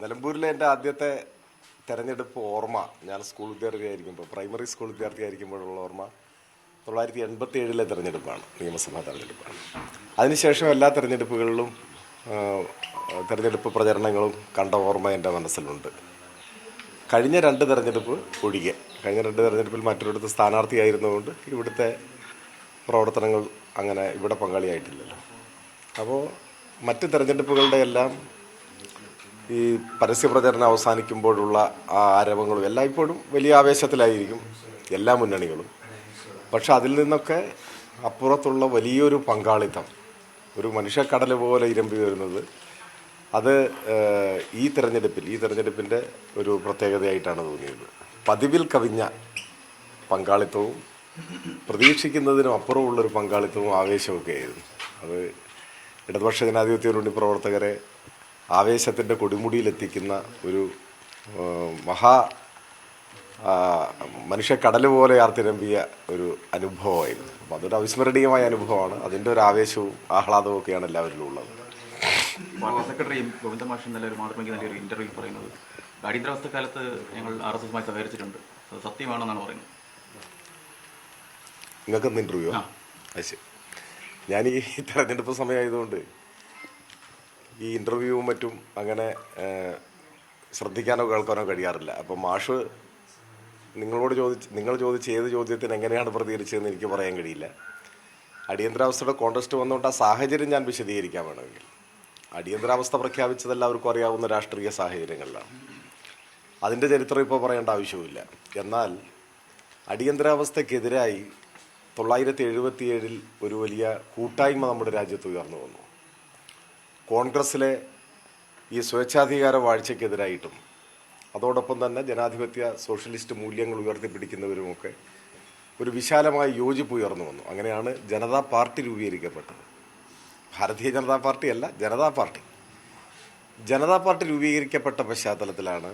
നിലമ്പൂരിലെ എൻ്റെ ആദ്യത്തെ തെരഞ്ഞെടുപ്പ് ഓർമ്മ, ഞാൻ സ്കൂൾ വിദ്യാർത്ഥിയായിരിക്കുമ്പോൾ, പ്രൈമറി സ്കൂൾ വിദ്യാർത്ഥിയായിരിക്കുമ്പോഴുള്ള ഓർമ്മ 1987 തെരഞ്ഞെടുപ്പാണ്, നിയമസഭാ തെരഞ്ഞെടുപ്പാണ്. അതിനുശേഷം എല്ലാ തെരഞ്ഞെടുപ്പുകളിലും തെരഞ്ഞെടുപ്പ് പ്രചരണങ്ങളും കണ്ട ഓർമ്മ എൻ്റെ മനസ്സിലുണ്ട്. കഴിഞ്ഞ രണ്ട് തെരഞ്ഞെടുപ്പ് ഒഴികെ, കഴിഞ്ഞ രണ്ട് തെരഞ്ഞെടുപ്പിൽ മറ്റൊരിടത്ത് സ്ഥാനാർത്ഥിയായിരുന്നതുകൊണ്ട് ഇവിടുത്തെ പ്രവർത്തനങ്ങൾ അങ്ങനെ ഇവിടെ പങ്കാളിയായിട്ടില്ലല്ലോ. അപ്പോൾ മറ്റ് തെരഞ്ഞെടുപ്പുകളുടെ എല്ലാം ഈ പരസ്യപ്രചരണം അവസാനിക്കുമ്പോഴുള്ള ആ ആരവങ്ങളും എല്ലായ്പ്പോഴും വലിയ ആവേശത്തിലായിരിക്കും എല്ലാ മുന്നണികളും. പക്ഷെ അതിൽ നിന്നൊക്കെ അപ്പുറത്തുള്ള വലിയൊരു പങ്കാളിത്തം, ഒരു മനുഷ്യക്കടൽ പോലെ ഇരമ്പി വരുന്നത്, അത് ഈ തെരഞ്ഞെടുപ്പിൻ്റെ ഒരു പ്രത്യേകതയായിട്ടാണ് തോന്നിയത്. പതിവിൽ കവിഞ്ഞ പങ്കാളിത്തവും പ്രതീക്ഷിക്കുന്നതിനും അപ്പുറമുള്ളൊരു പങ്കാളിത്തവും ആവേശമൊക്കെ ആയിരുന്നു. അത് ഇടതുപക്ഷ ജനാധിപത്യ മുന്നണി പ്രവർത്തകരെ ആവേശത്തിൻ്റെ കൊടുമുടിയിലെത്തിക്കുന്ന ഒരു മനുഷ്യക്കടൽ പോലെ ആർത്തിരമ്പിയ ഒരു അനുഭവമായിരുന്നു. അപ്പം അതൊരു അവിസ്മരണീയമായ അനുഭവമാണ്. അതിൻ്റെ ഒരു ആവേശവും ആഹ്ലാദവും ഒക്കെയാണ് എല്ലാവരിലും ഉള്ളത്. പാർട്ടി സെക്രട്ടറിയും ഗോവിന്ദ മാഷ് ഇന്നലെ ഒരു മാതൃഭൂമിക്ക് നൽകിയ ഒരു ഇന്റർവ്യൂ പറയുന്നത് അടിയന്തരാവസ്ഥ കാലത്ത് ഞങ്ങൾ RSSമായി സഹകരിച്ചിട്ടുണ്ട്, അത് സത്യമാണെന്നാണ് പറയുന്നത്. നിങ്ങൾക്കെന്ത് ഇൻ്റർവ്യൂ? ശരി. ഞാൻ ഈ തെരഞ്ഞെടുപ്പ് സമയമായതുകൊണ്ട് ഈ ഇൻ്റർവ്യൂവും മറ്റും അങ്ങനെ ശ്രദ്ധിക്കാനോ കേൾക്കാനോ കഴിയാറില്ല. അപ്പം മാഷ് നിങ്ങൾ ചോദിച്ച ഏത് ചോദ്യത്തിന് എങ്ങനെയാണ് പ്രതികരിച്ചതെന്ന് എനിക്ക് പറയാൻ കഴിയില്ല. അടിയന്തരാവസ്ഥയുടെ കോൺടെസ്റ്റ് വന്നുകൊണ്ട് ആ സാഹചര്യം ഞാൻ വിശദീകരിക്കാൻ വേണമെങ്കിൽ, അടിയന്തരാവസ്ഥ പ്രഖ്യാപിച്ചത് എല്ലാവർക്കും അറിയാവുന്ന രാഷ്ട്രീയ സാഹചര്യങ്ങളിലാണ്. അതിൻ്റെ ചരിത്രം ഇപ്പോൾ പറയേണ്ട ആവശ്യവുമില്ല. എന്നാൽ അടിയന്തരാവസ്ഥക്കെതിരായി 1977 ഒരു വലിയ കൂട്ടായ്മ നമ്മുടെ രാജ്യത്ത് ഉയർന്നു വന്നു. കോൺഗ്രസ്സിലെ ഈ സ്വേച്ഛാധികാര വാഴ്ചയ്ക്കെതിരായിട്ടും അതോടൊപ്പം തന്നെ ജനാധിപത്യ സോഷ്യലിസ്റ്റ് മൂല്യങ്ങൾ ഉയർത്തിപ്പിടിക്കുന്നവരുമൊക്കെ ഒരു വിശാലമായ യോജിപ്പ് ഉയർന്നു വന്നു. അങ്ങനെയാണ് Janata party രൂപീകരിക്കപ്പെട്ടത്. Bharatiya Janata പാർട്ടിയല്ല, Janata party. Janata party രൂപീകരിക്കപ്പെട്ട പശ്ചാത്തലത്തിലാണ്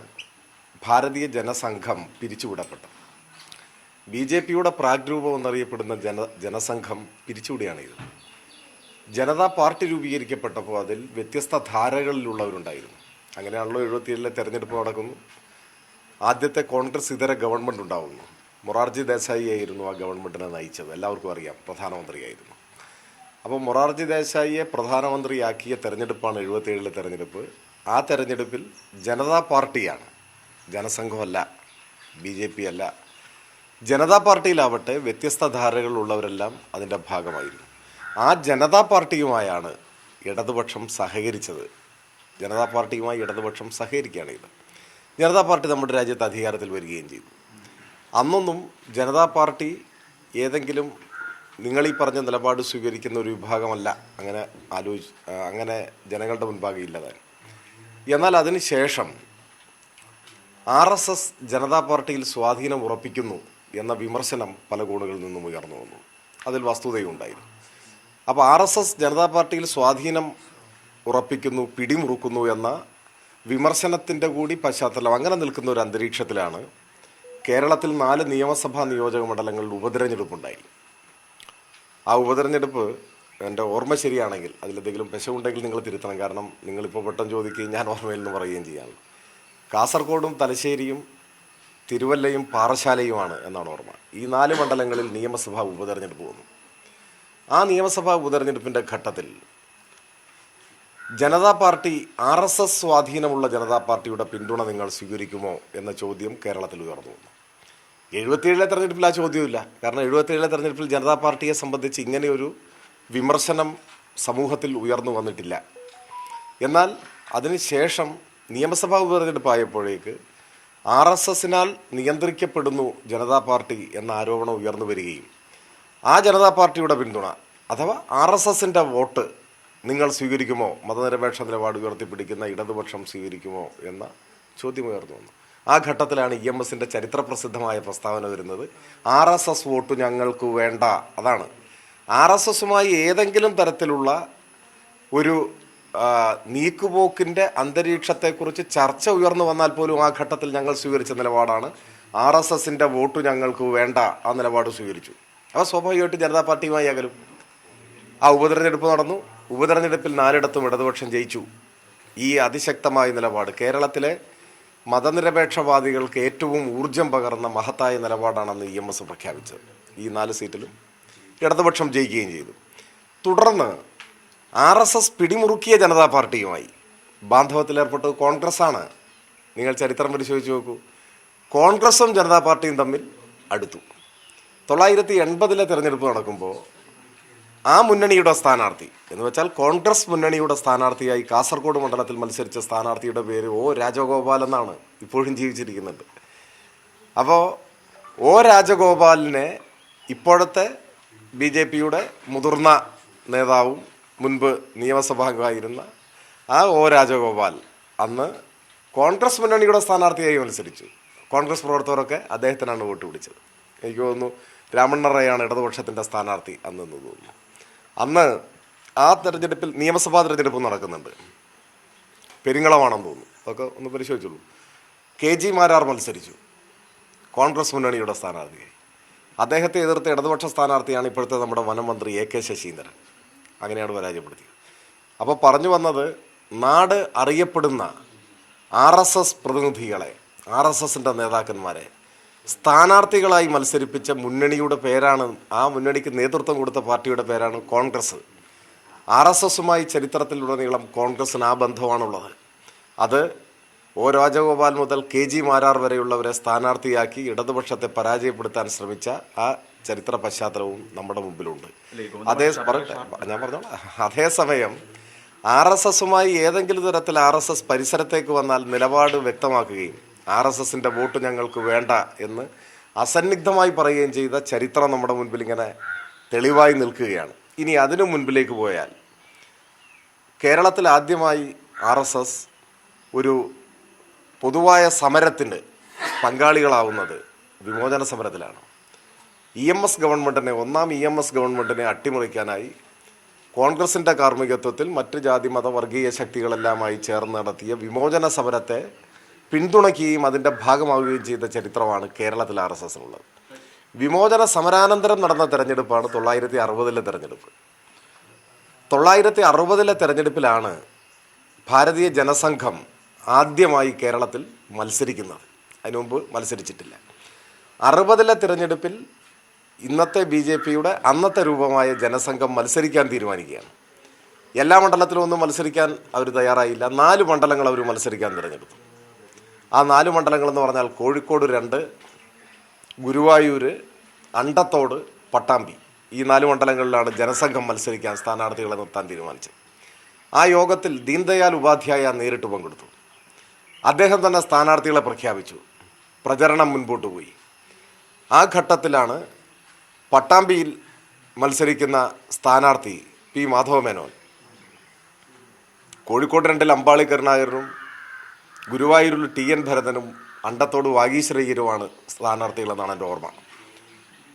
ഭാരതീയ ജനസംഘം പിരിച്ചുവിടപ്പെട്ടത്. BJPയുടെ പ്രാഗ്രൂപം എന്നറിയപ്പെടുന്ന ജനസംഘം പിരിച്ചുവിടുകയാണ് ഇത്. ജനതാ പാർട്ടി രൂപീകരിക്കപ്പെട്ടപ്പോൾ അതിൽ വ്യത്യസ്ത ധാരകളിലുള്ളവരുണ്ടായിരുന്നു. അങ്ങനെയാണല്ലോ 77 തെരഞ്ഞെടുപ്പ് നടക്കുന്നു. ആദ്യത്തെ കോൺഗ്രസ് ഇതര ഗവൺമെൻറ് ഉണ്ടാവുന്നു. മൊറാർജി ദേശായി ആയിരുന്നു ആ ഗവൺമെൻറ്റിനെ നയിച്ചത്, എല്ലാവർക്കും അറിയാം, പ്രധാനമന്ത്രിയായിരുന്നു. അപ്പോൾ മൊറാർജി ദേശായിയെ പ്രധാനമന്ത്രിയാക്കിയ തെരഞ്ഞെടുപ്പാണ് 77 തെരഞ്ഞെടുപ്പ്. ആ തെരഞ്ഞെടുപ്പിൽ ജനതാ പാർട്ടിയാണ്, ജനസംഘമല്ല, BJP അല്ല. ജനതാ പാർട്ടിയിലാവട്ടെ വ്യത്യസ്ത ധാരകളുള്ളവരെല്ലാം അതിൻ്റെ ഭാഗമായിരുന്നു. ആ ജനതാ പാർട്ടിയുമായാണ് ഇടതുപക്ഷം സഹകരിച്ചത്. ജനതാ പാർട്ടിയുമായി ഇടതുപക്ഷം സഹകരിക്കുകയാണ് ഇത്. ജനതാ പാർട്ടി നമ്മുടെ രാജ്യത്ത് അധികാരത്തിൽ വരികയും ചെയ്തു. അന്നൊന്നും ജനതാ പാർട്ടി ഏതെങ്കിലും നിങ്ങളീ പറഞ്ഞ നിലപാട് സ്വീകരിക്കുന്ന ഒരു വിഭാഗമല്ല, അങ്ങനെ ജനങ്ങളുടെ മുൻപാകെ ഇല്ലതായി. എന്നാൽ അതിന് ശേഷം RSS ജനതാ പാർട്ടിയിൽ സ്വാധീനം ഉറപ്പിക്കുന്നു എന്ന വിമർശനം പല കോണുകളിൽ നിന്നും ഉയർന്നു വന്നു. അതിൽ വസ്തുതയുണ്ടായിരുന്നു. അപ്പോൾ RSS ജനതാ പാർട്ടിയിൽ സ്വാധീനം ഉറപ്പിക്കുന്നു, പിടിമുറുക്കുന്നു എന്ന വിമർശനത്തിൻ്റെ കൂടി പശ്ചാത്തലം അങ്ങനെ നിൽക്കുന്ന ഒരു അന്തരീക്ഷത്തിലാണ് കേരളത്തിൽ 4 നിയമസഭാ നിയോജക മണ്ഡലങ്ങളിൽ ഉപതെരഞ്ഞെടുപ്പുണ്ടായി. ആ ഉപതെരഞ്ഞെടുപ്പ് എൻ്റെ ഓർമ്മ ശരിയാണെങ്കിൽ, അതിലെന്തെങ്കിലും പെശകുണ്ടെങ്കിൽ നിങ്ങൾ തിരുത്തണം. കാരണം നിങ്ങളിപ്പോൾ പെട്ടെന്ന് ചോദിക്കുകയും ഞാൻ ഓർമ്മയിൽ നിന്ന് പറയുകയും ചെയ്യാം. കാസർഗോഡും തലശ്ശേരിയും തിരുവല്ലയും പാറശാലയുമാണ് എന്നാണ് ഓർമ്മ. ഈ 4 മണ്ഡലങ്ങളിൽ നിയമസഭാ ഉപതെരഞ്ഞെടുപ്പ് വന്നു. ആ നിയമസഭാ ഉപതെരഞ്ഞെടുപ്പിൻ്റെ ഘട്ടത്തിൽ ജനതാ പാർട്ടി, RSS സ്വാധീനമുള്ള ജനതാ പാർട്ടിയുടെ പിന്തുണ നിങ്ങൾ സ്വീകരിക്കുമോ എന്ന ചോദ്യം കേരളത്തിൽ ഉയർന്നു വന്നു. 77 തെരഞ്ഞെടുപ്പിൽ ആ ചോദ്യമില്ല. കാരണം 77 തെരഞ്ഞെടുപ്പിൽ ജനതാ പാർട്ടിയെ സംബന്ധിച്ച് ഇങ്ങനെയൊരു വിമർശനം സമൂഹത്തിൽ ഉയർന്നു വന്നിട്ടില്ല. എന്നാൽ അതിനുശേഷം നിയമസഭാ ഉപതെരഞ്ഞെടുപ്പായപ്പോഴേക്ക് RSSനാൽ നിയന്ത്രിക്കപ്പെടുന്നു ജനതാ പാർട്ടി എന്ന ആരോപണം ഉയർന്നു വരികയും ആ ജനതാ പാർട്ടിയുടെ പിന്തുണ അഥവാ RSSൻ്റെ വോട്ട് നിങ്ങൾ സ്വീകരിക്കുമോ, മതനിരപേക്ഷ നിലപാട് ഉയർത്തിപ്പിടിക്കുന്ന ഇടതുപക്ഷം സ്വീകരിക്കുമോ എന്ന ചോദ്യം ഉയർന്നു വന്നു. ആ ഘട്ടത്തിലാണ് EMSൻ്റെ ചരിത്രപ്രസിദ്ധമായ പ്രസ്താവന വരുന്നത്, RSS വോട്ട് ഞങ്ങൾക്ക് വേണ്ട. അതാണ് RSSുമായി ഏതെങ്കിലും തരത്തിലുള്ള ഒരു നീക്കുപോക്കിൻ്റെ അന്തരീക്ഷത്തെക്കുറിച്ച് ചർച്ച ഉയർന്നു വന്നാൽ പോലും ആ ഘട്ടത്തിൽ ഞങ്ങൾ സ്വീകരിച്ച നിലപാടാണ് RSSൻ്റെ വോട്ട് ഞങ്ങൾക്ക് വേണ്ട. ആ നിലപാട് സ്വീകരിച്ചു. അപ്പോൾ സ്വാഭാവികമായിട്ട് ജനതാ പാർട്ടിയുമായി അകലും. ആ ഉപതെരഞ്ഞെടുപ്പ് നടന്നു. ഉപതെരഞ്ഞെടുപ്പിൽ 4 ഇടത്തും ഇടതുപക്ഷം ജയിച്ചു. ഈ അതിശക്തമായ നിലപാട് കേരളത്തിലെ മതനിരപേക്ഷവാദികൾക്ക് ഏറ്റവും ഊർജം പകർന്ന മഹത്തായ നിലപാടാണെന്ന് EMS പ്രഖ്യാപിച്ചത്. ഈ 4 സീറ്റിലും ഇടതുപക്ഷം ജയിക്കുകയും ചെയ്തു. തുടർന്ന് RSS പിടിമുറുക്കിയ ജനതാ പാർട്ടിയുമായി ബാന്ധവത്തിലേർപ്പെട്ടത് കോൺഗ്രസ്സാണ്. നിങ്ങൾ ചരിത്രം പരിശോധിച്ച് നോക്കൂ. കോൺഗ്രസും ജനതാ പാർട്ടിയും തമ്മിൽ അടുത്തു. 1980 തിരഞ്ഞെടുപ്പ് നടക്കുമ്പോൾ ആ മുന്നണിയുടെ സ്ഥാനാർത്ഥി എന്ന് വെച്ചാൽ കോൺഗ്രസ് മുന്നണിയുടെ സ്ഥാനാർത്ഥിയായി കാസർഗോഡ് മണ്ഡലത്തിൽ മത്സരിച്ച സ്ഥാനാർത്ഥിയുടെ പേര് രാജഗോപാൽ എന്നാണ്. ഇപ്പോഴും ജീവിച്ചിരിക്കുന്നുണ്ട്. അപ്പോൾ രാജഗോപാലിനെ ഇപ്പോഴത്തെ BJPയുടെ മുതിർന്ന നേതാവും മുൻപ് നിയമസഭാംഗമായിരുന്ന ആ രാജഗോപാൽ അന്ന് കോൺഗ്രസ് മുന്നണിയുടെ സ്ഥാനാർത്ഥിയായി മത്സരിച്ചു. കോൺഗ്രസ് പ്രവർത്തകരൊക്കെ അദ്ദേഹത്തിനാണ് വോട്ട് പിടിച്ചത്. എനിക്ക് തോന്നുന്നു രാമണ്ണ റേയാണ് ഇടതുപക്ഷത്തിൻ്റെ സ്ഥാനാർത്ഥി അന്നെന്ന് തോന്നുന്നു. അന്ന് ആ തെരഞ്ഞെടുപ്പിൽ നിയമസഭാ തെരഞ്ഞെടുപ്പ് നടക്കുന്നുണ്ട്. പെരിങ്ങളമാണെന്ന് തോന്നുന്നു. അതൊക്കെ ഒന്ന് പരിശോധിച്ചുള്ളൂ. KG മാരാർ മത്സരിച്ചു കോൺഗ്രസ് മുന്നണിയുടെ സ്ഥാനാർത്ഥിയായി. അദ്ദേഹത്തെ എതിർത്ത് ഇടതുപക്ഷ സ്ഥാനാർത്ഥിയാണ് ഇപ്പോഴത്തെ നമ്മുടെ വനം മന്ത്രി AK ശശീന്ദ്രൻ. അങ്ങനെയാണ് പരാജയപ്പെടുത്തിയത്. അപ്പോൾ പറഞ്ഞു വന്നത്, നാട് അറിയപ്പെടുന്ന RSS പ്രതിനിധികളെ, RSSൻ്റെ നേതാക്കന്മാരെ സ്ഥാനാർത്ഥികളായി മത്സരിപ്പിച്ച മുന്നണിയുടെ പേരാണ്, ആ മുന്നണിക്ക് നേതൃത്വം കൊടുത്ത പാർട്ടിയുടെ പേരാണ് കോൺഗ്രസ്. RSSുമായി ചരിത്രത്തിലുടനീളം കോൺഗ്രസ്സിന് ആ ബന്ധമാണുള്ളത്. അത് രാജഗോപാൽ മുതൽ KG മാരാർ വരെയുള്ളവരെ സ്ഥാനാർത്ഥിയാക്കി ഇടതുപക്ഷത്തെ പരാജയപ്പെടുത്താൻ ശ്രമിച്ച ആ ചരിത്ര പശ്ചാത്തലവും നമ്മുടെ മുമ്പിലുണ്ട്. ഞാൻ പറഞ്ഞോളാം. അതേസമയം RSSുമായി ഏതെങ്കിലും തരത്തിൽ RSS പരിസരത്തേക്ക് വന്നാൽ നിലപാട് വ്യക്തമാക്കുകയും RSSൻ്റെ വോട്ട് ഞങ്ങൾക്ക് വേണ്ട എന്ന് അസന്നിഗ്ധമായി പറയുകയും ചെയ്ത ചരിത്രം നമ്മുടെ മുൻപിൽ ഇങ്ങനെ തെളിവായി നിൽക്കുകയാണ്. ഇനി അതിനു മുൻപിലേക്ക് പോയാൽ, കേരളത്തിൽ ആദ്യമായി RSS ഒരു പൊതുവായ സമരത്തിന് പങ്കാളികളാവുന്നത് വിമോചന സമരത്തിലാണ്. ഒന്നാം EMS ഗവൺമെൻറ്റിനെ അട്ടിമറിക്കാനായി കോൺഗ്രസിൻ്റെ കാർമ്മികത്വത്തിൽ മറ്റ് ജാതി മത വർഗീയ ശക്തികളെല്ലാമായി ചേർന്ന് നടത്തിയ വിമോചന സമരത്തെ പിന്തുണയ്ക്കുകയും അതിൻ്റെ ഭാഗമാവുകയും ചെയ്ത ചരിത്രമാണ് കേരളത്തിൽ RSSനുള്ളത്. വിമോചന സമരാനന്തരം നടന്ന തെരഞ്ഞെടുപ്പാണ് 1960 തെരഞ്ഞെടുപ്പ്. 1960 തെരഞ്ഞെടുപ്പിലാണ് ഭാരതീയ ജനസംഘം ആദ്യമായി കേരളത്തിൽ മത്സരിക്കുന്നത്. അതിനു മുമ്പ് മത്സരിച്ചിട്ടില്ല. 60 തിരഞ്ഞെടുപ്പിൽ ഇന്നത്തെ BJPയുടെ അന്നത്തെ രൂപമായ ജനസംഘം മത്സരിക്കാൻ തീരുമാനിക്കുകയാണ്. എല്ലാ മണ്ഡലത്തിലും ഒന്നും മത്സരിക്കാൻ അവർ തയ്യാറായില്ല. 4 മണ്ഡലങ്ങൾ അവർ മത്സരിക്കാൻ തിരഞ്ഞെടുത്തു. ആ 4 മണ്ഡലങ്ങളെന്ന് പറഞ്ഞാൽ കോഴിക്കോട് 2, ഗുരുവായൂർ, അണ്ടത്തോട്, പട്ടാമ്പി. ഈ 4 മണ്ഡലങ്ങളിലാണ് ജനസംഘം മത്സരിക്കാൻ സ്ഥാനാർത്ഥികളെ നിർത്താൻ തീരുമാനിച്ചത്. ആ യോഗത്തിൽ ദീൻദയാൽ ഉപാധ്യായ നേരിട്ട് പങ്കെടുത്തു. അദ്ദേഹം തന്നെ സ്ഥാനാർത്ഥികളെ പ്രഖ്യാപിച്ചു. പ്രചരണം മുൻപോട്ട് പോയി. ആ ഘട്ടത്തിലാണ് പട്ടാമ്പിയിൽ മത്സരിക്കുന്ന സ്ഥാനാർത്ഥി P. മാധവമേനോൻ കോഴിക്കോട് 2 അമ്പാളി കരുണാകരനും ഗുരുവായൂരിൽ TN ഭരതനും അണ്ടത്തോട് വാഗീശ്വരയ്യരുമാണ് സ്ഥാനാർത്ഥികളെന്നാണ് എൻ്റെ ഓർമ്മ.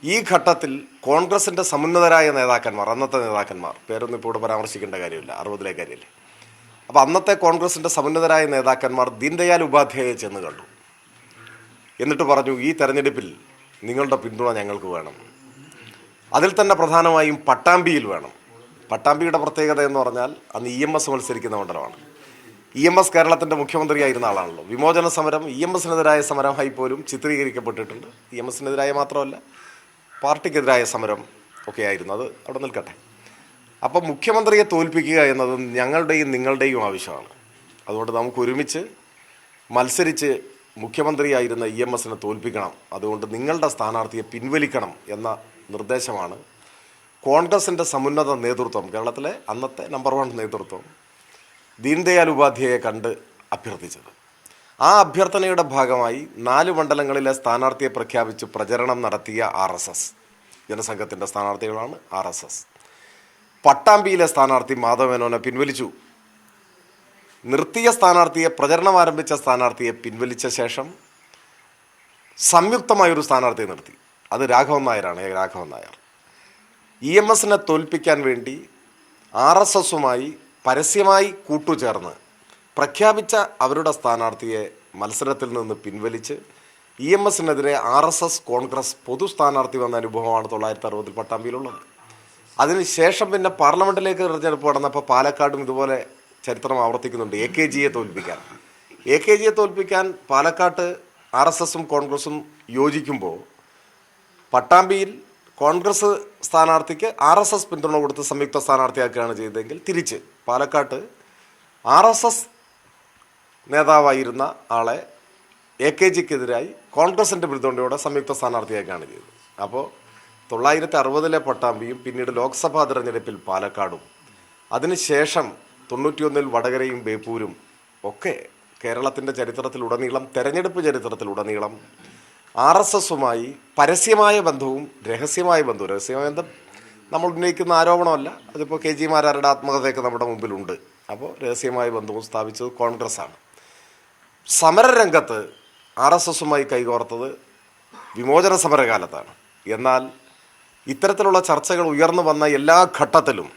ഈ ഘട്ടത്തിൽ കോൺഗ്രസിൻ്റെ സമുന്നതരായ നേതാക്കന്മാർ, അന്നത്തെ നേതാക്കന്മാർ, പേരൊന്നും ഇപ്പോൾ ഇവിടെ പരാമർശിക്കേണ്ട കാര്യമില്ല, 60 കാര്യമില്ലേ. അപ്പോൾ അന്നത്തെ കോൺഗ്രസിൻ്റെ സമുന്നതരായ നേതാക്കന്മാർ ദീൻദയാൽ ഉപാധ്യായയെ ചെന്ന് കണ്ടു. എന്നിട്ട് പറഞ്ഞു, ഈ തെരഞ്ഞെടുപ്പിൽ നിങ്ങളുടെ പിന്തുണ ഞങ്ങൾക്ക് വേണം. അതിൽ തന്നെ പ്രധാനമായും പട്ടാമ്പിയിൽ വേണം. പട്ടാമ്പിയുടെ പ്രത്യേകത എന്ന് പറഞ്ഞാൽ അന്ന് EMS മത്സരിക്കുന്ന മണ്ഡലമാണ്. EMS കേരളത്തിൻ്റെ മുഖ്യമന്ത്രിയായിരുന്ന ആളാണല്ലോ. വിമോചന സമരം EMSനെതിരായ സമരമായി പോലും ചിത്രീകരിക്കപ്പെട്ടിട്ടുണ്ട്. EMSനെതിരായ മാത്രമല്ല, പാർട്ടിക്കെതിരായ സമരം ഒക്കെ ആയിരുന്നു. അത് അവിടെ നിൽക്കട്ടെ. അപ്പം മുഖ്യമന്ത്രിയെ തോൽപ്പിക്കുക എന്നത് ഞങ്ങളുടെയും നിങ്ങളുടെയും ആവശ്യമാണ്. അതുകൊണ്ട് നമുക്ക് ഒരുമിച്ച് മത്സരിച്ച് മുഖ്യമന്ത്രിയായിരുന്ന EMSനെ തോൽപ്പിക്കണം. അതുകൊണ്ട് നിങ്ങളുടെ സ്ഥാനാർത്ഥിയെ പിൻവലിക്കണം എന്ന നിർദ്ദേശമാണ് കോൺഗ്രസിൻ്റെ സമുന്നത നേതൃത്വം, കേരളത്തിലെ അന്നത്തെ നമ്പർ 1 നേതൃത്വം, ദീൻദയാൽ ഉപാധ്യായയെ കണ്ട് അഭ്യർത്ഥിച്ചത്. ആ അഭ്യർത്ഥനയുടെ ഭാഗമായി 4 മണ്ഡലങ്ങളിലെ സ്ഥാനാർത്ഥിയെ പ്രഖ്യാപിച്ച് പ്രചരണം നടത്തിയ RSS, ജനസംഘത്തിൻ്റെ സ്ഥാനാർത്ഥികളാണ് RSS. പട്ടാമ്പിയിലെ സ്ഥാനാർത്ഥി മാധവമേനോനെ പിൻവലിച്ചു. നിർത്തിയ സ്ഥാനാർത്ഥിയെ, പ്രചരണം ആരംഭിച്ച സ്ഥാനാർത്ഥിയെ പിൻവലിച്ച ശേഷം സംയുക്തമായൊരു സ്ഥാനാർത്ഥിയെ നിർത്തി. അത് രാഘവൻ നായരാണ്. രാഘവൻ നായർ EMSനെ തോൽപ്പിക്കാൻ വേണ്ടി RSSുമായി പരസ്യമായി കൂട്ടുചേർന്ന് പ്രഖ്യാപിച്ച അവരുടെ സ്ഥാനാർത്ഥിയെ മത്സരത്തിൽ നിന്ന് പിൻവലിച്ച് EMSനെതിരെ RSS കോൺഗ്രസ് പൊതു സ്ഥാനാർത്ഥി വന്ന അനുഭവമാണ് 1960 പട്ടാമ്പിയിലുള്ളത്. അതിനുശേഷം പിന്നെ പാർലമെൻറ്റിലേക്ക് തിരഞ്ഞെടുപ്പ് നടന്നപ്പോൾ പാലക്കാടും ഇതുപോലെ ചരിത്രം ആവർത്തിക്കുന്നുണ്ട്. AKGയെ തോൽപ്പിക്കാൻ പാലക്കാട്ട് RSSും കോൺഗ്രസും യോജിക്കുമ്പോൾ പട്ടാമ്പിയിൽ കോൺഗ്രസ് സ്ഥാനാർത്ഥിക്ക് RSS പിന്തുണ കൊടുത്ത് സംയുക്ത സ്ഥാനാർത്ഥിയാക്കുകയാണ് ചെയ്തതെങ്കിൽ തിരിച്ച് പാലക്കാട്ട് RSS നേതാവായിരുന്ന ആളെ AKGക്കെതിരായി കോൺഗ്രസിൻ്റെ പിന്തുണയോടെ സംയുക്ത സ്ഥാനാർത്ഥിയാക്കുകയാണ് ചെയ്തത്. അപ്പോൾ 1960 പട്ടാമ്പിയും പിന്നീട് ലോക്സഭാ തിരഞ്ഞെടുപ്പിൽ പാലക്കാടും അതിനുശേഷം 91 വടകരയും ബേപ്പൂരും ഒക്കെ കേരളത്തിൻ്റെ ചരിത്രത്തിലുടനീളം, തെരഞ്ഞെടുപ്പ് ചരിത്രത്തിലുടനീളം RSSുമായി പരസ്യമായ ബന്ധവും രഹസ്യമായ ബന്ധം നമ്മൾ ഉന്നയിക്കുന്ന ആരോപണമല്ല. അതിപ്പോൾ KG മാരാരുടെ ആത്മകഥയൊക്കെ നമ്മുടെ മുമ്പിലുണ്ട്. അപ്പോൾ രഹസ്യമായ ബന്ധവും സ്ഥാപിച്ചത് കോൺഗ്രസ്സാണ്. സമരരംഗത്ത് RSSുമായി കൈകോർത്തത് വിമോചന സമരകാലത്താണ്. എന്നാൽ ഇത്തരത്തിലുള്ള ചർച്ചകൾ ഉയർന്നു വന്ന എല്ലാ ഘട്ടത്തിലും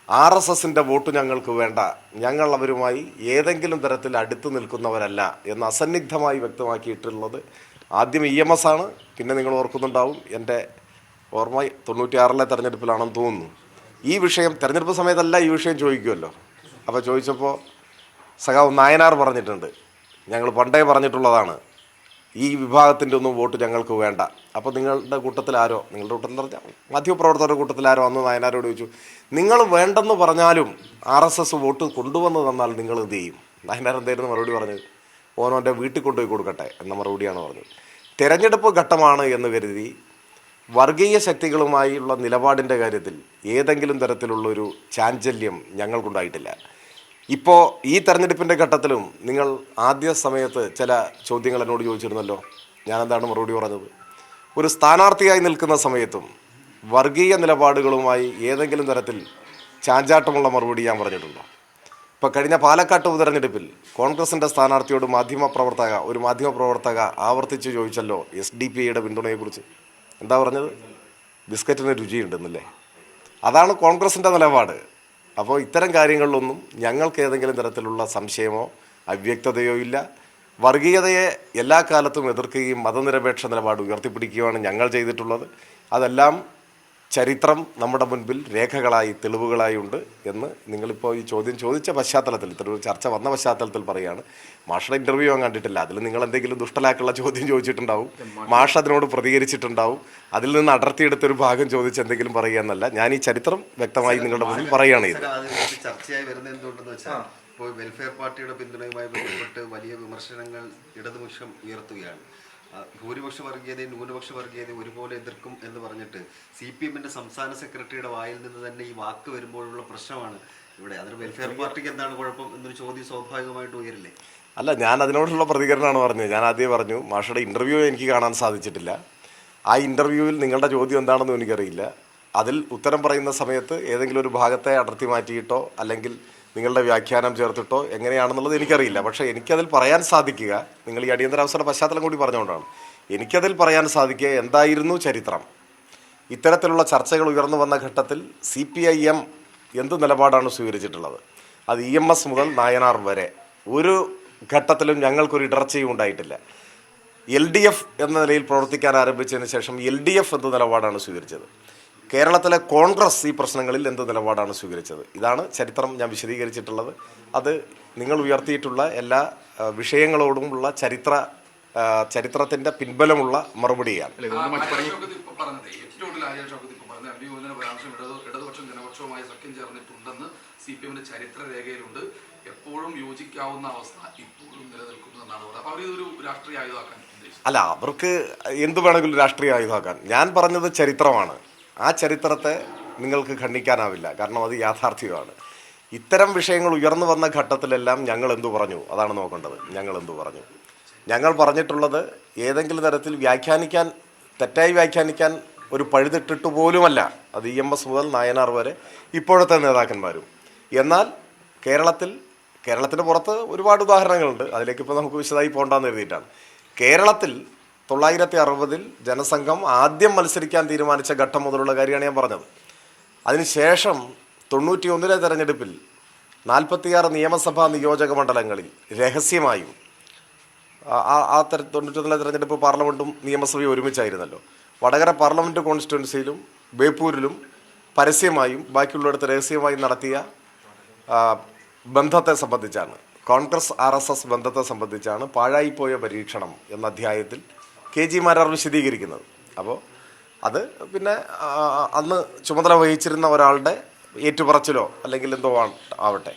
RSSൻ്റെ വോട്ട് ഞങ്ങൾക്ക് വേണ്ട, ഞങ്ങൾ അവരുമായി ഏതെങ്കിലും തരത്തിൽ അടുത്ത് നിൽക്കുന്നവരല്ല എന്ന് അസന്നിഗ്ധമായി വ്യക്തമാക്കിയിട്ടുള്ളത് ആദ്യം EMS ആണ്. പിന്നെ നിങ്ങൾ ഓർക്കുന്നുണ്ടാവും, എൻ്റെ ഓർമ്മ 96 തെരഞ്ഞെടുപ്പിലാണെന്ന് തോന്നുന്നു. ഈ വിഷയം തെരഞ്ഞെടുപ്പ് സമയത്തല്ല ഈ വിഷയം ചോദിക്കുമല്ലോ. അപ്പോൾ ചോദിച്ചപ്പോൾ സഖാവ് നായനാർ പറഞ്ഞിട്ടുണ്ട്, ഞങ്ങൾ പണ്ടേ പറഞ്ഞിട്ടുള്ളതാണ്, ഈ വിഭാഗത്തിൻ്റെ ഒന്നും വോട്ട് ഞങ്ങൾക്ക് വേണ്ട. അപ്പോൾ നിങ്ങളുടെ കൂട്ടത്തിൽ ആരോ, നിങ്ങളുടെ കൂട്ടത്തിൽ പറഞ്ഞാൽ മാധ്യമപ്രവർത്തകരുടെ കൂട്ടത്തിൽ ആരോ അന്ന് നായനാരോട് ചോദിച്ചു, നിങ്ങൾ വേണ്ടെന്ന് പറഞ്ഞാലും RSS വോട്ട് കൊണ്ടുവന്ന് തന്നാൽ നിങ്ങൾ എന്ത് ചെയ്യും? നായനാർ എന്തായിരുന്നു മറുപടി പറഞ്ഞത്? ഓനോൻ്റെ വീട്ടിൽ കൊണ്ടുപോയി കൊടുക്കട്ടെ എന്ന മറുപടിയാണ് പറഞ്ഞത്. തെരഞ്ഞെടുപ്പ് ഘട്ടമാണ് എന്ന് കരുതി വർഗീയ ശക്തികളുമായുള്ള നിലപാടിൻ്റെ കാര്യത്തിൽ ഏതെങ്കിലും തരത്തിലുള്ളൊരു ചാഞ്ചല്യം ഞങ്ങൾക്കുണ്ടായിട്ടില്ല. ഇപ്പോൾ ഈ തെരഞ്ഞെടുപ്പിൻ്റെ ഘട്ടത്തിലും നിങ്ങൾ ആദ്യ സമയത്ത് ചില ചോദ്യങ്ങൾ എന്നോട് ചോദിച്ചിരുന്നല്ലോ. ഞാനെന്താണ് മറുപടി പറഞ്ഞത്? ഒരു സ്ഥാനാർത്ഥിയായി നിൽക്കുന്ന സമയത്തും വർഗീയ നിലപാടുകളുമായി ഏതെങ്കിലും തരത്തിൽ ചാഞ്ചാട്ടമുള്ള മറുപടി ഞാൻ പറഞ്ഞിട്ടുണ്ടോ? ഇപ്പോൾ കഴിഞ്ഞ പാലക്കാട്ട് ഉപതെരഞ്ഞെടുപ്പിൽ കോൺഗ്രസിൻ്റെ സ്ഥാനാർത്ഥിയോട് ഒരു മാധ്യമപ്രവർത്തക ആവർത്തിച്ച് ചോദിച്ചല്ലോ SDPIയുടെ പിന്തുണയെക്കുറിച്ച്. എന്താ പറഞ്ഞത്? ബിസ്ക്കറ്റിന് രുചിയുണ്ടെന്നല്ലേ. അതാണ് കോൺഗ്രസിൻ്റെ നിലപാട്. അപ്പോൾ ഇത്തരം കാര്യങ്ങളിലൊന്നും ഞങ്ങൾക്ക് ഏതെങ്കിലും തരത്തിലുള്ള സംശയമോ അവ്യക്തതയോ ഇല്ല. വർഗീയതയെ എല്ലാ കാലത്തും എതിർക്കുകയും മതനിരപേക്ഷ നിലപാട് ഉയർത്തിപ്പിടിക്കുകയാണ് ഞങ്ങൾ ചെയ്തിട്ടുള്ളത്. അതെല്ലാം ചരിത്രം നമ്മുടെ മുൻപിൽ രേഖകളായി, തെളിവുകളായി ഉണ്ട് എന്ന് നിങ്ങളിപ്പോൾ ഈ ചോദ്യം ചോദിച്ച പശ്ചാത്തലത്തിൽ, ഇത്തരൊരു ചർച്ച വന്ന പശ്ചാത്തലത്തിൽ പറയുകയാണ്. മാഷയുടെ ഇൻ്റർവ്യൂ ഞാൻ കണ്ടിട്ടില്ല. അതിൽ നിങ്ങൾ എന്തെങ്കിലും ദുഷ്ടലാക്കുള്ള ചോദ്യം ചോദിച്ചിട്ടുണ്ടാവും, മാഷ് അതിനോട് പ്രതികരിച്ചിട്ടുണ്ടാവും. അതിൽ നിന്ന് അടർത്തിയെടുത്തൊരു ഭാഗം ചോദിച്ച് എന്തെങ്കിലും പറയുക എന്നല്ല. ഞാൻ ഈ ചരിത്രം വ്യക്തമായി നിങ്ങളുടെ മുന്നിൽ പറയുകയാണ് ഇത്. ചർച്ചയായി വരുന്നത് എന്തുകൊണ്ടെന്ന് വെച്ചാൽ, ഇപ്പോൾ വെൽഫെയർ പാർട്ടിയുടെ പിന്തുണയുമായി ബന്ധപ്പെട്ട് വലിയ വിമർശനങ്ങൾ ഇടതുപക്ഷം ഉയർത്തുകയാണ്. ഭൂരിപക്ഷ വർഗീയതയും ന്യൂനപക്ഷ വർഗീയതയും ഒരുപോലെ എതിർക്കും എന്ന് പറഞ്ഞിട്ട് CPMന്റെ സംസ്ഥാന സെക്രട്ടറിയുടെ വായിൽ നിന്ന് തന്നെ ഈ വാക്ക് വരുമ്പോഴുള്ള പ്രശ്നമാണ് ഇവിടെ. അതിന് വെൽഫെയർ പാർട്ടിക്ക് എന്താണ് കുഴപ്പം എന്നൊരു ചോദ്യം സ്വാഭാവികമായിട്ട് ഉയരില്ലേ? അല്ല, ഞാൻ അതിനോടുള്ള പ്രതികരണമാണ് പറഞ്ഞത്. ഞാൻ ആദ്യം പറഞ്ഞു, മാഷയുടെ ഇൻ്റർവ്യൂ എനിക്ക് കാണാൻ സാധിച്ചിട്ടില്ല. ആ ഇൻ്റർവ്യൂവിൽ നിങ്ങളുടെ ചോദ്യം എന്താണെന്നും എനിക്കറിയില്ല. അതിൽ ഉത്തരം പറയുന്ന സമയത്ത് ഏതെങ്കിലും ഒരു ഭാഗത്തെ അടർത്തി മാറ്റിയിട്ടോ അല്ലെങ്കിൽ നിങ്ങളുടെ വ്യാഖ്യാനം ചേർത്തിട്ടോ എങ്ങനെയാണെന്നുള്ളത് എനിക്കറിയില്ല. പക്ഷേ എനിക്കതിൽ പറയാൻ സാധിക്കുക, നിങ്ങൾ ഈ അടിയന്തരാവസ്ഥയുടെ പശ്ചാത്തലം കൂടി പറഞ്ഞുകൊണ്ടാണ്, എനിക്കതിൽ പറയാൻ സാധിക്കുക എന്തായിരുന്നു ചരിത്രം. ഇത്തരത്തിലുള്ള ചർച്ചകൾ ഉയർന്നു വന്ന ഘട്ടത്തിൽ CPIM എന്ത് നിലപാടാണ് സ്വീകരിച്ചിട്ടുള്ളത്? അത് EMS മുതൽ നായനാർ വരെ ഒരു ഘട്ടത്തിലും ഞങ്ങൾക്കൊരു ഇടർച്ചയും ഉണ്ടായിട്ടില്ല. LDF എന്ന നിലയിൽ പ്രവർത്തിക്കാൻ ആരംഭിച്ചതിന് ശേഷം LDF എന്ത് നിലപാടാണ് സ്വീകരിച്ചത്? കേരളത്തിലെ കോൺഗ്രസ് ഈ പ്രശ്നങ്ങളിൽ എന്ത് നിലപാടാണ് സ്വീകരിച്ചത്? ഇതാണ് ചരിത്രം ഞാൻ വിശദീകരിച്ചിട്ടുള്ളത്. അത് നിങ്ങൾ ഉയർത്തിയിട്ടുള്ള എല്ലാ വിഷയങ്ങളോടുമുള്ള ചരിത്രത്തിൻ്റെ പിൻബലമുള്ള മറുപടിയാണ്. ഇടതുപക്ഷം ജനപക്ഷവുമായി സഖ്യം ചേർന്നിട്ടുണ്ടെന്ന് CPMന്റെ ചരിത്ര രേഖയിലുണ്ട്. എപ്പോഴും യോജിക്കാവുന്ന അവസ്ഥ ഇപ്പോഴും നിലനിൽക്കുന്നു എന്നാണ് പറയുന്നത്. അപ്പോൾ അവരിതൊരു രാഷ്ട്രീയ ആയുധമാക്കാൻ ഉദ്ദേശിച്ചു. അല്ല, അവർക്ക് എന്ത് വേണമെങ്കിലും രാഷ്ട്രീയ ആയുധമാക്കാൻ. ഞാൻ പറഞ്ഞത് ചരിത്രമാണ്. ആ ചരിത്രത്തെ നിങ്ങൾക്ക് ഖണ്ഡിക്കാനാവില്ല, കാരണം അത് യാഥാർത്ഥ്യമാണ്. ഇത്തരം വിഷയങ്ങൾ ഉയർന്നു വന്ന ഘട്ടത്തിലെല്ലാം ഞങ്ങൾ എന്തു പറഞ്ഞു അതാണ് നോക്കേണ്ടത്. ഞങ്ങൾ എന്തു പറഞ്ഞു? ഞങ്ങൾ പറഞ്ഞിട്ടുള്ളത് ഏതെങ്കിലും തരത്തിൽ തെറ്റായി വ്യാഖ്യാനിക്കാൻ ഒരു പഴുതിട്ടിട്ട് പോലുമല്ല. അത് EMS മുതൽ നായനാർ വരെ ഇപ്പോഴത്തെ നേതാക്കന്മാരും. എന്നാൽ കേരളത്തിന് പുറത്ത് ഒരുപാട് ഉദാഹരണങ്ങളുണ്ട്. അതിലേക്കിപ്പോൾ നമുക്ക് വിശദമായി പോകണ്ടെന്ന് എഴുതിയിട്ടാണ്. കേരളത്തിൽ 1960 ജനസംഘം ആദ്യം മത്സരിക്കാൻ തീരുമാനിച്ച ഘട്ടം മുതലുള്ള കാര്യമാണ് ഞാൻ പറഞ്ഞത്. അതിനുശേഷം 91 തെരഞ്ഞെടുപ്പിൽ 46 നിയമസഭാ നിയോജക മണ്ഡലങ്ങളിൽ രഹസ്യമായും 91 തെരഞ്ഞെടുപ്പ് പാർലമെൻറ്റും നിയമസഭയും ഒരുമിച്ചായിരുന്നല്ലോ. വടകര പാർലമെൻറ്റ് കോൺസ്റ്റിറ്റ്യുവൻസിയിലും ബേപ്പൂരിലും പരസ്യമായും ബാക്കിയുള്ളിടത്ത് രഹസ്യമായും നടത്തിയ ബന്ധത്തെ സംബന്ധിച്ചാണ്, കോൺഗ്രസ് RSS ബന്ധത്തെ സംബന്ധിച്ചാണ് പാഴായിപ്പോയ പരീക്ഷണം എന്ന അധ്യായത്തിൽ KG മാരാർ വിശദീകരിക്കുന്നത്. അപ്പോൾ അത് പിന്നെ അന്ന് ചുമതല വഹിച്ചിരുന്ന ഒരാളുടെ ഏറ്റുപറച്ചിലോ അല്ലെങ്കിൽ എന്തോ ആവട്ടെ.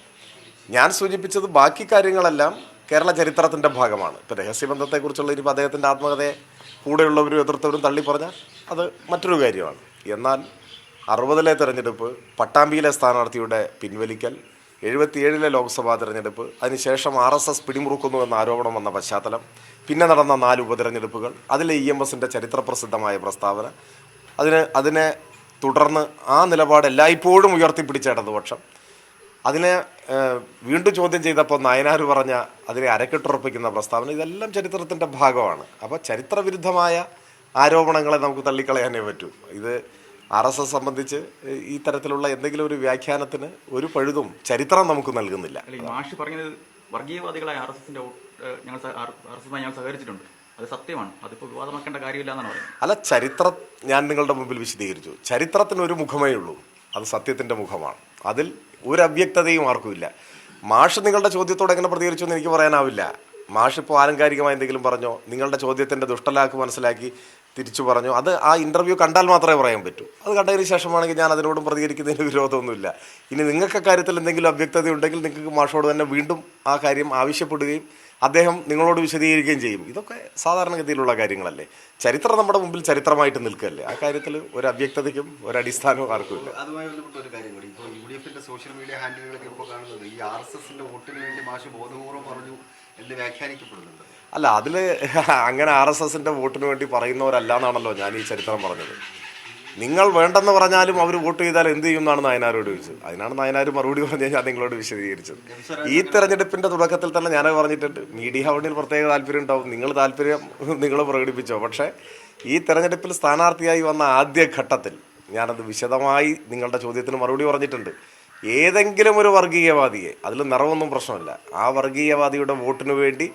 ഞാൻ സൂചിപ്പിച്ചത് ബാക്കി കാര്യങ്ങളെല്ലാം കേരള ചരിത്രത്തിൻ്റെ ഭാഗമാണ്. ഇപ്പോൾ രഹസ്യബന്ധത്തെക്കുറിച്ചുള്ള ഇനിയിപ്പോൾ അദ്ദേഹത്തിൻ്റെ ആത്മകഥയെ കൂടെയുള്ളവരും എതിർത്തവരും തള്ളിപ്പറഞ്ഞാൽ അത് മറ്റൊരു കാര്യമാണ്. എന്നാൽ 60-ലെ തെരഞ്ഞെടുപ്പ്, പട്ടാമ്പിയിലെ സ്ഥാനാർത്ഥിയുടെ പിൻവലിക്കൽ, 77-ലെ ലോക്സഭാ തെരഞ്ഞെടുപ്പ്, അതിനുശേഷം RSS പിടിമുറുക്കുന്നു എന്ന ആരോപണം വന്ന പശ്ചാത്തലം, പിന്നെ നടന്ന 4 ഉപതെരഞ്ഞെടുപ്പുകൾ, അതിലെ EMSൻ്റെ ചരിത്രപ്രസിദ്ധമായ പ്രസ്താവന, അതിനെ തുടർന്ന് ആ നിലപാട് എല്ലായ്പ്പോഴും ഉയർത്തിപ്പിടിച്ച ഇടതുപക്ഷം, അതിനെ വീണ്ടും ചോദ്യം ചെയ്തപ്പോൾ നായനാർ പറഞ്ഞ അതിനെ അരക്കെട്ടുറപ്പിക്കുന്ന പ്രസ്താവന, ഇതെല്ലാം ചരിത്രത്തിൻ്റെ ഭാഗമാണ്. അപ്പോൾ ചരിത്രവിരുദ്ധമായ ആരോപണങ്ങളെ നമുക്ക് തള്ളിക്കളയാനേ പറ്റൂ. ഇത് RSS സംബന്ധിച്ച് ഈ തരത്തിലുള്ള എന്തെങ്കിലും ഒരു വ്യാഖ്യാനത്തിന് ഒരു പഴുതും ചരിത്രം നമുക്ക് നൽകുന്നില്ല. അല്ല, ഈ മാഷ് പറഞ്ഞത് വർഗീയവാദികളായ RSSന്റെ ഞങ്ങൾ സഹകരിച്ചിട്ടുണ്ട്, അത് സത്യമാണ്. അതിപ്പോൾ വിവാദമാക്കേണ്ട കാര്യമില്ല എന്നാണ് പറയുന്നത്. അല്ല, ചരിത്രം ഞാൻ നിങ്ങളുടെ മുമ്പിൽ വിശദീകരിച്ചു. ചരിത്രത്തിനൊരു മുഖമേ ഉള്ളൂ, അത് സത്യത്തിൻ്റെ മുഖമാണ്. അതിൽ ഒരു അവ്യക്തതയും ആർക്കുമില്ല. മാഷ് നിങ്ങളുടെ ചോദ്യത്തോട് എങ്ങനെ പ്രതികരിച്ചു എന്ന് എനിക്ക് പറയാനാവില്ല. മാഷ് ഇപ്പോൾ ആലങ്കാരികമായി എന്തെങ്കിലും പറഞ്ഞോ, നിങ്ങളുടെ ചോദ്യത്തിൻ്റെ ദുഷ്ടലാക്ക് മനസ്സിലാക്കി തിരിച്ചു പറഞ്ഞു, അത് ആ ഇൻ്റർവ്യൂ കണ്ടാൽ മാത്രമേ പറയാൻ പറ്റൂ. അത് കണ്ടതിന് ശേഷമാണെങ്കിൽ ഞാൻ അതിനോടും പ്രതികരിക്കുന്നതിന് വിരോധമൊന്നുമില്ല. ഇനി നിങ്ങൾക്ക് കാര്യത്തിൽ എന്തെങ്കിലും അവ്യക്തത ഉണ്ടെങ്കിൽ നിങ്ങൾക്ക് മാഷോട് തന്നെ വീണ്ടും ആ കാര്യം ആവശ്യപ്പെടുകയും അദ്ദേഹം നിങ്ങളോട് വിശദീകരിക്കുകയും ചെയ്യും. ഇതൊക്കെ സാധാരണഗതിയിലുള്ള കാര്യങ്ങളല്ലേ. ചരിത്രം നമ്മുടെ മുമ്പിൽ ചരിത്രമായിട്ട് നിൽക്കുകയല്ലേ. ആ കാര്യത്തിൽ ഒരു അവ്യക്തതയ്ക്കും ഒരടിസ്ഥാനവും ആർക്കുമില്ല. അതുമായി ബന്ധപ്പെട്ട ഒരു കാര്യം കൂടി, ഇപ്പോൾ UDFന്റെ സോഷ്യൽ മീഡിയ ഹാൻഡിലുകളൊക്കെ ഇപ്പോൾ കാണുന്നത് ഈ RSSന്റെ വോട്ടിന് വേണ്ടി മാഷ് ബോധപൂർവ്വം പറഞ്ഞു എന്ന് വ്യാഖ്യാനിക്കപ്പെടുന്നുണ്ട്. അല്ല, അതിൽ അങ്ങനെ RSSന്റെ വോട്ടിന് വേണ്ടി പറയുന്നവരല്ല എന്നാണല്ലോ ഞാൻ ഈ ചരിത്രം പറഞ്ഞത്. നിങ്ങൾ വേണ്ടെന്ന് പറഞ്ഞാലും അവർ വോട്ട് ചെയ്താൽ എന്ത് ചെയ്യും എന്നാണ് നായനാരോട് ചോദിച്ചത്. അതിനാണ് നായനാർ മറുപടി പറഞ്ഞ് ഞാൻ നിങ്ങളോട് വിശദീകരിച്ചത്. ഈ തെരഞ്ഞെടുപ്പിൻ്റെ തുടക്കത്തിൽ തന്നെ ഞാനത് പറഞ്ഞിട്ടുണ്ട്, മീഡിയ ഹൗണ്ടിൽ പ്രത്യേക താല്പര്യം ഉണ്ടാവും, നിങ്ങൾ പ്രകടിപ്പിച്ചോ. പക്ഷേ ഈ തെരഞ്ഞെടുപ്പിൽ സ്ഥാനാർത്ഥിയായി വന്ന ആദ്യ ഘട്ടത്തിൽ ഞാനത് വിശദമായി നിങ്ങളുടെ ചോദ്യത്തിന് മറുപടി പറഞ്ഞിട്ടുണ്ട്. ഏതെങ്കിലും ഒരു വർഗീയവാദിയെ, അതിൽ നിറവൊന്നും പ്രശ്നമില്ല, ആ വർഗീയവാദിയുടെ വോട്ടിനു വേണ്ടി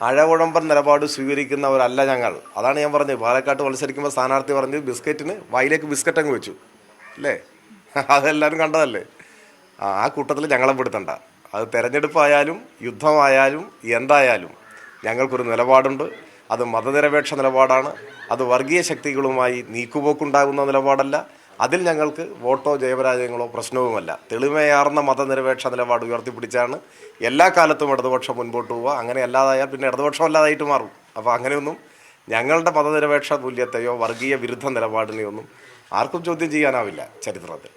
അഴകുഴമ്പൻ നിലപാട് സ്വീകരിക്കുന്നവരല്ല ഞങ്ങൾ. അതാണ് ഞാൻ പറഞ്ഞത്. പാലക്കാട്ട് മത്സരിക്കുമ്പോൾ സ്ഥാനാർത്ഥി പറഞ്ഞ് ബിസ്ക്കറ്റിന് വായിലേക്ക് ബിസ്ക്കറ്റ് അങ്ങ് വെച്ചു അല്ലേ, അതെല്ലാവരും കണ്ടതല്ലേ. ആ കൂട്ടത്തിൽ ഞങ്ങളെ പെടുത്തണ്ട. അത് തെരഞ്ഞെടുപ്പായാലും യുദ്ധമായാലും എന്തായാലും ഞങ്ങൾക്കൊരു നിലപാടുണ്ട്. അത് മതനിരപേക്ഷ നിലപാടാണ്. അത് വർഗീയ ശക്തികളുമായി നീക്കുപോക്കുണ്ടാകുന്ന നിലപാടല്ല. അതിൽ ഞങ്ങൾക്ക് വോട്ടോ ജയപരാജയങ്ങളോ പ്രശ്നവുമല്ല. തെളിമയാർന്ന മതനിരപേക്ഷ നിലപാട് ഉയർത്തിപ്പിടിച്ചാണ് എല്ലാ കാലത്തും ഇടതുപക്ഷം മുൻപോട്ട് പോവുക. അങ്ങനെ അല്ലാതായാൽ പിന്നെ ഇടതുപക്ഷം അല്ലാതായിട്ട് മാറും. അപ്പോൾ അങ്ങനെയൊന്നും ഞങ്ങളുടെ മതനിരപേക്ഷ മൂല്യത്തെയോ വർഗീയ വിരുദ്ധ നിലപാടിനെയൊന്നും ആർക്കും ചോദ്യം ചെയ്യാനാവില്ല ചരിത്രത്തിൽ.